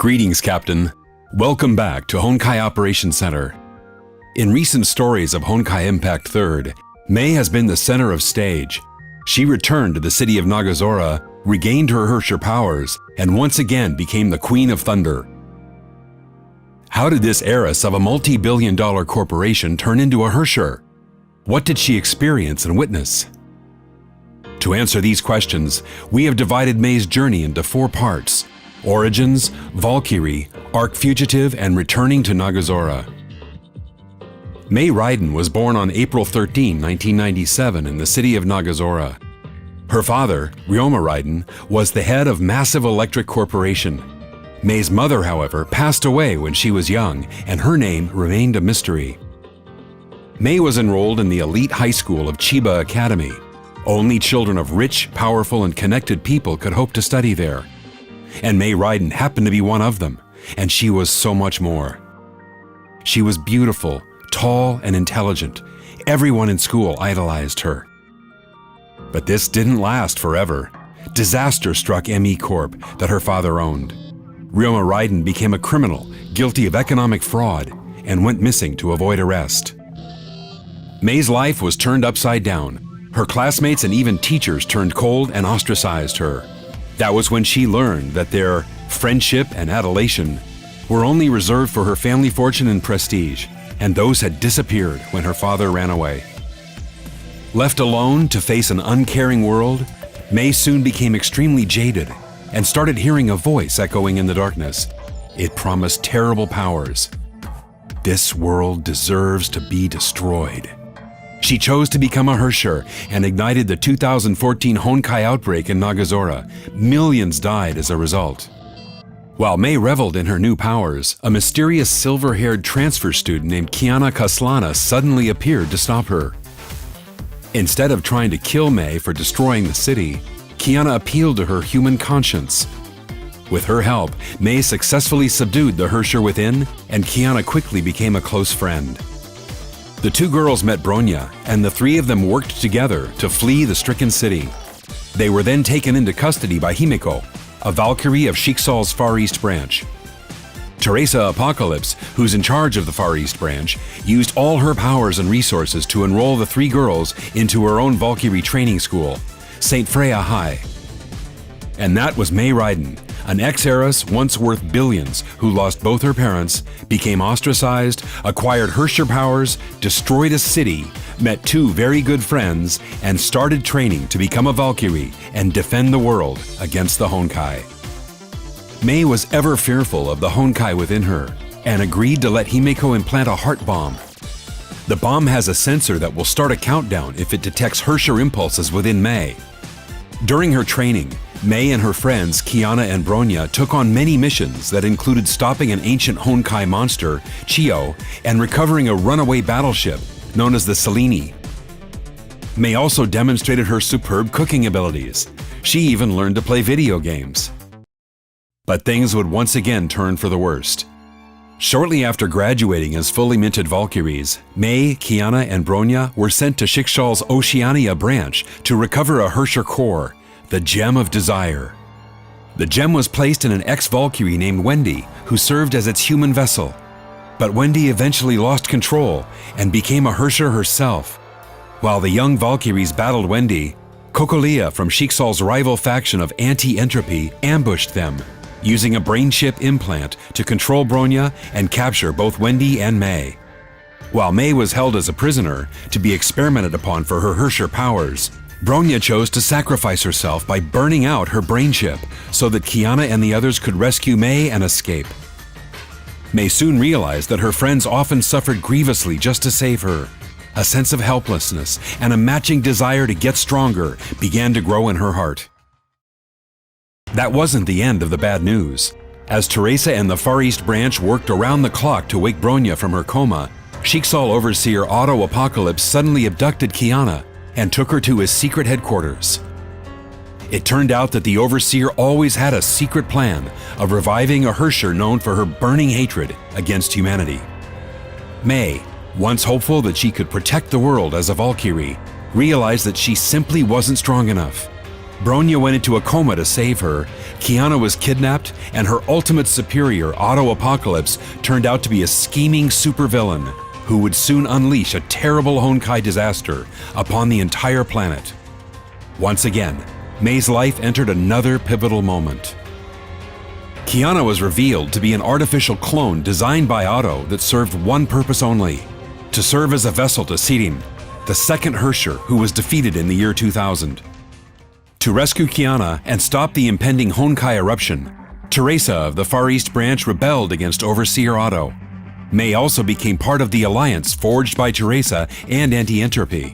Greetings, Captain. Welcome back to Honkai Operations Center. In recent stories of Honkai Impact 3rd, Mei has been the center of stage. She returned to the city of Nagazora, regained her Herrscher powers, and once again became the Queen of Thunder. How did this heiress of a multi-billion-dollar corporation turn into a Herrscher? What did she experience and witness? To answer these questions, we have divided Mei's journey into 4 parts: Origins, Valkyrie, Arc Fugitive, and Returning to Nagazora. Mei Raiden was born on April 13, 1997 in the city of Nagazora. Her father, Ryoma Raiden, was the head of Massive Electric Corporation. Mei's mother, however, passed away when she was young, and her name remained a mystery. Mei was enrolled in the elite high school of Chiba Academy. Only children of rich, powerful, and connected people could hope to study there. And Mei Raiden happened to be one of them, and she was so much more. She was beautiful, tall, and intelligent. Everyone in school idolized her. But this didn't last forever. Disaster struck ME Corp that her father owned. Ryoma Raiden became a criminal, guilty of economic fraud, and went missing to avoid arrest. Mei's life was turned upside down. Her classmates and even teachers turned cold and ostracized her. That was when she learned that their friendship and adulation were only reserved for her family fortune and prestige, and those had disappeared when her father ran away. Left alone to face an uncaring world, Mei soon became extremely jaded and started hearing a voice echoing in the darkness. It promised terrible powers. This world deserves to be destroyed. She chose to become a Herrscher and ignited the 2014 Honkai outbreak in Nagazora. Millions died as a result. While Mei reveled in her new powers, a mysterious silver-haired transfer student named Kiana Kaslana suddenly appeared to stop her. Instead of trying to kill Mei for destroying the city, Kiana appealed to her human conscience. With her help, Mei successfully subdued the Herrscher within, and Kiana quickly became a close friend. The 2 girls met Bronya, and the 3 of them worked together to flee the stricken city. They were then taken into custody by Himiko, a Valkyrie of Shiksal's Far East branch. Teresa Apocalypse, who's in charge of the Far East branch, used all her powers and resources to enroll the 3 girls into her own Valkyrie training school, St. Freya High. And that was Mei Raiden, an ex-heiress once worth billions who lost both her parents, became ostracized, acquired Herrscher powers, destroyed a city, met 2 very good friends, and started training to become a Valkyrie and defend the world against the Honkai. Mei was ever fearful of the Honkai within her and agreed to let Himiko implant a heart bomb. The bomb has a sensor that will start a countdown if it detects Herrscher impulses within Mei. During her training, Mei and her friends Kiana and Bronya took on many missions that included stopping an ancient Honkai monster, Chio, and recovering a runaway battleship known as the Selene. Mei also demonstrated her superb cooking abilities. She even learned to play video games. But things would once again turn for the worst. Shortly after graduating as fully minted Valkyries, Mei, Kiana, and Bronya were sent to Shiksal's Oceania branch to recover a Herrscher core, the Gem of Desire. The gem was placed in an ex-Valkyrie named Wendy, who served as its human vessel. But Wendy eventually lost control and became a Herrscher herself. While the young Valkyries battled Wendy, Kokolia from Shiksal's rival faction of Anti-Entropy ambushed them, using a brain chip implant to control Bronya and capture both Wendy and Mei. While Mei was held as a prisoner to be experimented upon for her Herrscher powers, Bronya chose to sacrifice herself by burning out her brain chip so that Kiana and the others could rescue Mei and escape. Mei soon realized that her friends often suffered grievously just to save her. A sense of helplessness and a matching desire to get stronger began to grow in her heart. That wasn't the end of the bad news. As Teresa and the Far East branch worked around the clock to wake Bronya from her coma, Shiksal overseer Otto Apocalypse suddenly abducted Kiana and took her to his secret headquarters. It turned out that the Overseer always had a secret plan of reviving a Herrscher known for her burning hatred against humanity. Mei, once hopeful that she could protect the world as a Valkyrie, realized that she simply wasn't strong enough. Bronya went into a coma to save her, Kiana was kidnapped, and her ultimate superior, Otto Apocalypse, turned out to be a scheming supervillain who would soon unleash a terrible Honkai disaster upon the entire planet. Once again, Mei's life entered another pivotal moment. Kiana was revealed to be an artificial clone designed by Otto that served one purpose only: to serve as a vessel to Sirin, the second Herrscher who was defeated in the year 2000. To rescue Kiana and stop the impending Honkai eruption, Teresa of the Far East Branch rebelled against Overseer Otto. Mei also became part of the alliance forged by Teresa and Anti-Entropy.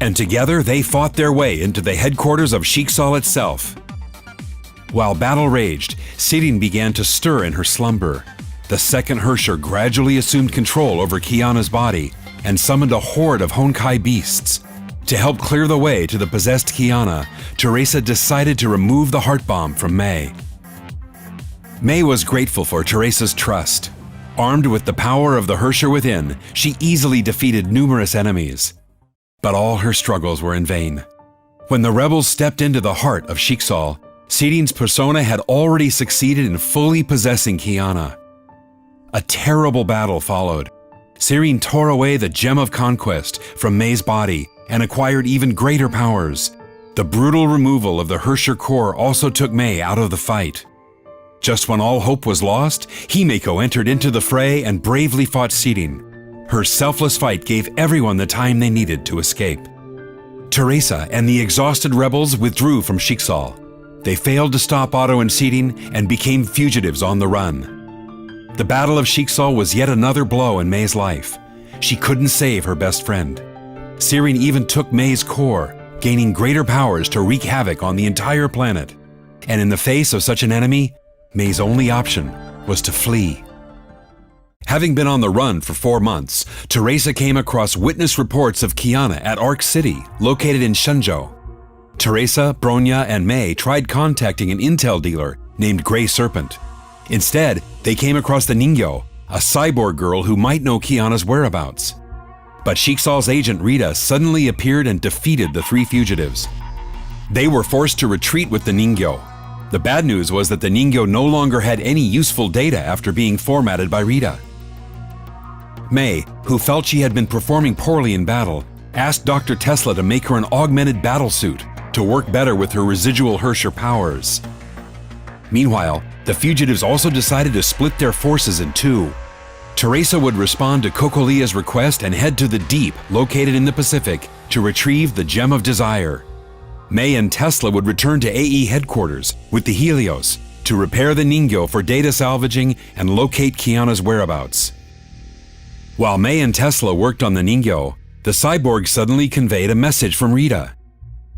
And together they fought their way into the headquarters of Shiksal itself. While battle raged, Sirin began to stir in her slumber. The second Herrscher gradually assumed control over Kiana's body and summoned a horde of Honkai beasts. To help clear the way to the possessed Kiana, Teresa decided to remove the heart bomb from Mei. Mei was grateful for Teresa's trust. Armed with the power of the Herrscher within, she easily defeated numerous enemies. But all her struggles were in vain. When the rebels stepped into the heart of Shiksal, Sirin's persona had already succeeded in fully possessing Kiana. A terrible battle followed. Sirin tore away the Gem of Conquest from Mei's body and acquired even greater powers. The brutal removal of the Herrscher core also took Mei out of the fight. Just when all hope was lost, Himeko entered into the fray and bravely fought Sirin. Her selfless fight gave everyone the time they needed to escape. Teresa and the exhausted rebels withdrew from Shiksal. They failed to stop Otto and Sirin and became fugitives on the run. The Battle of Shiksal was yet another blow in Mei's life. She couldn't save her best friend. Sirin even took Mei's core, gaining greater powers to wreak havoc on the entire planet. And in the face of such an enemy, Mei's only option was to flee. Having been on the run for 4 months, Teresa came across witness reports of Kiana at Arc City, located in Shenzhou. Teresa, Bronya, and Mei tried contacting an intel dealer named Grey Serpent. Instead, they came across the Ningyo, a cyborg girl who might know Kiana's whereabouts. But Shiksal's agent Rita suddenly appeared and defeated the 3 fugitives. They were forced to retreat with the Ningyo. The bad news was that the Ningyo no longer had any useful data after being formatted by Rita. Mei, who felt she had been performing poorly in battle, asked Dr. Tesla to make her an augmented battlesuit to work better with her residual Herrscher powers. Meanwhile, the fugitives also decided to split their forces in 2. Teresa would respond to Kokolia's request and head to the Deep, located in the Pacific, to retrieve the Gem of Desire. Mei and Tesla would return to AE headquarters with the Helios to repair the Ningyo for data salvaging and locate Kiana's whereabouts. While Mei and Tesla worked on the Ningyo, the cyborg suddenly conveyed a message from Rita.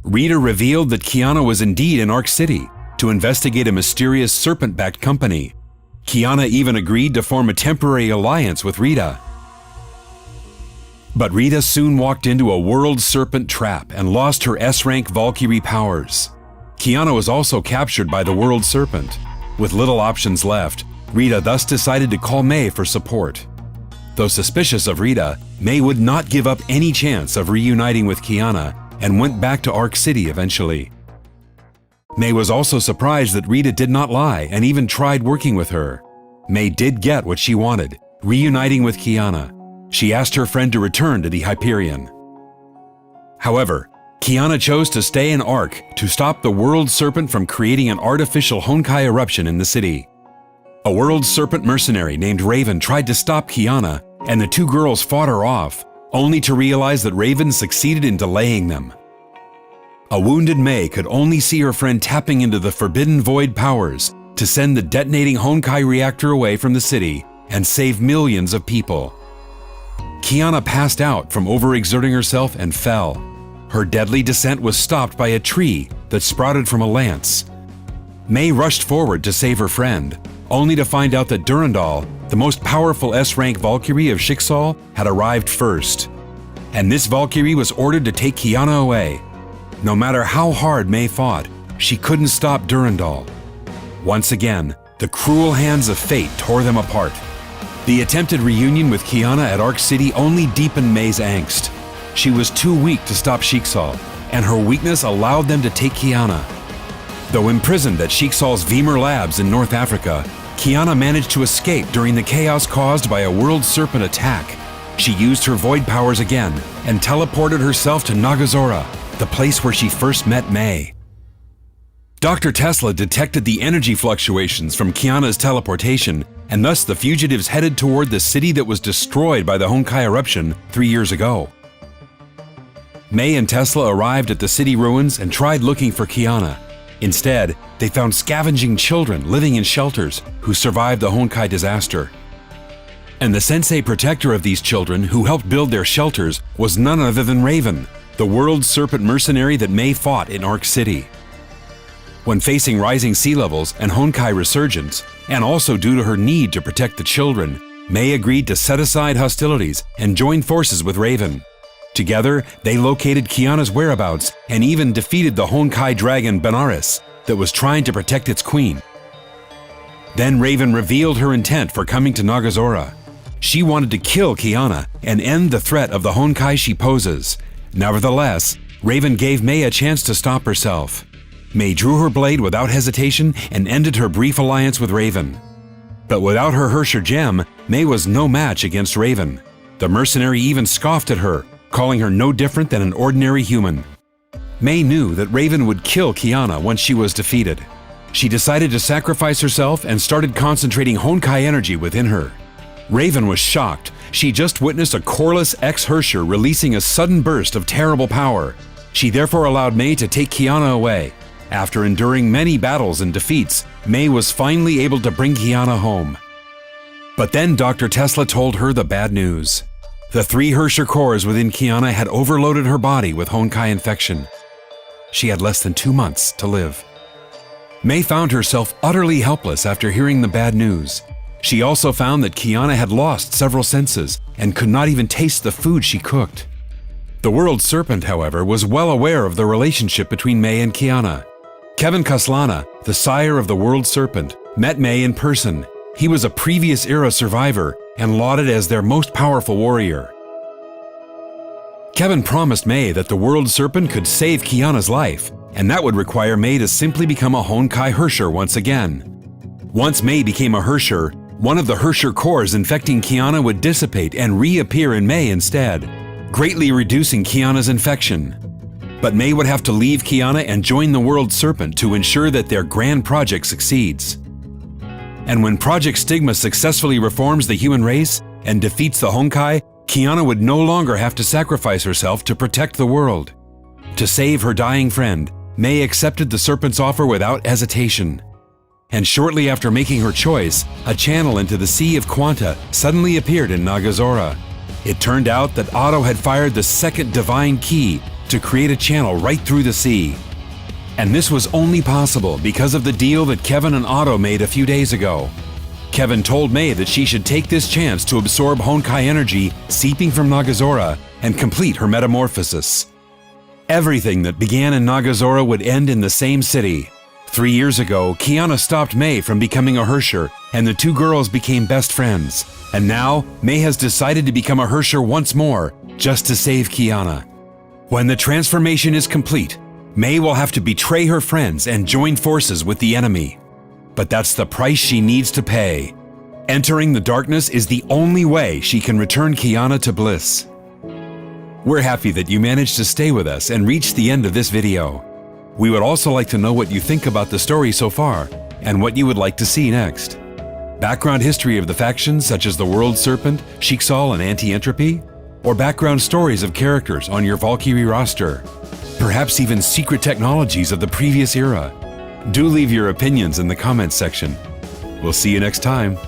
Rita revealed that Kiana was indeed in Arc City to investigate a mysterious serpent-backed company. Kiana even agreed to form a temporary alliance with Rita. But Rita soon walked into a world serpent trap and lost her S-rank Valkyrie powers. Kiana was also captured by the world serpent. With little options left, Rita thus decided to call Mei for support. Though suspicious of Rita, Mei would not give up any chance of reuniting with Kiana and went back to Arc City eventually. Mei was also surprised that Rita did not lie and even tried working with her. Mei did get what she wanted, reuniting with Kiana. She asked her friend to return to the Hyperion. However, Kiana chose to stay in Arc to stop the World Serpent from creating an artificial Honkai eruption in the city. A World Serpent mercenary named Raven tried to stop Kiana, and the 2 girls fought her off, only to realize that Raven succeeded in delaying them. A wounded Mei could only see her friend tapping into the Forbidden Void powers to send the detonating Honkai reactor away from the city and save millions of people. Kiana passed out from overexerting herself and fell. Her deadly descent was stopped by a tree that sprouted from a lance. Mei rushed forward to save her friend, only to find out that Durandal, the most powerful S-rank Valkyrie of Shiksal, had arrived first. And this Valkyrie was ordered to take Kiana away. No matter how hard Mei fought, she couldn't stop Durandal. Once again, the cruel hands of fate tore them apart. The attempted reunion with Kiana at Arc City only deepened Mei's angst. She was too weak to stop Shiksal, and her weakness allowed them to take Kiana. Though imprisoned at Sheiksal's Vemur Labs in North Africa, Kiana managed to escape during the chaos caused by a world serpent attack. She used her void powers again and teleported herself to Nagazora, the place where she first met May. Dr. Tesla detected the energy fluctuations from Kiana's teleportation, and thus the fugitives headed toward the city that was destroyed by the Honkai eruption 3 years ago. May and Tesla arrived at the city ruins and tried looking for Kiana. Instead, they found scavenging children living in shelters who survived the Honkai disaster. And the sensei protector of these children who helped build their shelters was none other than Raven, the world serpent mercenary that May fought in Ark City. When facing rising sea levels and Honkai resurgence, and also due to her need to protect the children, May agreed to set aside hostilities and join forces with Raven. Together, they located Kiana's whereabouts and even defeated the Honkai dragon Benares that was trying to protect its queen. Then Raven revealed her intent for coming to Nagazora. She wanted to kill Kiana and end the threat of the Honkai she poses. Nevertheless, Raven gave May a chance to stop herself. May drew her blade without hesitation and ended her brief alliance with Raven. But without her Herrscher gem, May was no match against Raven. The mercenary even scoffed at her, calling her no different than an ordinary human. May knew that Raven would kill Kiana once she was defeated. She decided to sacrifice herself and started concentrating Honkai energy within her. Raven was shocked. She just witnessed a coreless ex-Herrscher releasing a sudden burst of terrible power. She therefore allowed May to take Kiana away. After enduring many battles and defeats, May was finally able to bring Kiana home. But then Dr. Tesla told her the bad news. The 3 Herrscher cores within Kiana had overloaded her body with Honkai infection. She had less than 2 months to live. May found herself utterly helpless after hearing the bad news. She also found that Kiana had lost several senses and could not even taste the food she cooked. The World Serpent, however, was well aware of the relationship between May and Kiana. Kevin Kaslana, the sire of the World Serpent, met May in person. He was a previous era survivor and lauded as their most powerful warrior. Kevin promised May that the World Serpent could save Kiana's life, and that would require May to simply become a Honkai Herrscher once again. Once May became a Herrscher, one of the Herrscher cores infecting Kiana would dissipate and reappear in May instead, greatly reducing Kiana's infection. But May would have to leave Kiana and join the World Serpent to ensure that their grand project succeeds. And when Project Stigma successfully reforms the human race and defeats the Honkai, Kiana would no longer have to sacrifice herself to protect the world. To save her dying friend, May accepted the Serpent's offer without hesitation. And shortly after making her choice, a channel into the Sea of Quanta suddenly appeared in Nagazora. It turned out that Otto had fired the second divine key to create a channel right through the sea. And this was only possible because of the deal that Kevin and Otto made a few days ago. Kevin told May that she should take this chance to absorb Honkai energy seeping from Nagazora and complete her metamorphosis. Everything that began in Nagazora would end in the same city. 3 years ago, Kiana stopped May from becoming a Herrscher, and the 2 girls became best friends. And now, May has decided to become a Herrscher once more, just to save Kiana. When the transformation is complete, May will have to betray her friends and join forces with the enemy. But that's the price she needs to pay. Entering the darkness is the only way she can return Kiana to bliss. We're happy that you managed to stay with us and reach the end of this video. We would also like to know what you think about the story so far and what you would like to see next. Background history of the factions such as the World Serpent, Sheikshal, and Anti-Entropy? Or background stories of characters on your Valkyrie roster? Perhaps even secret technologies of the previous era? Do leave your opinions in the comments section. We'll see you next time.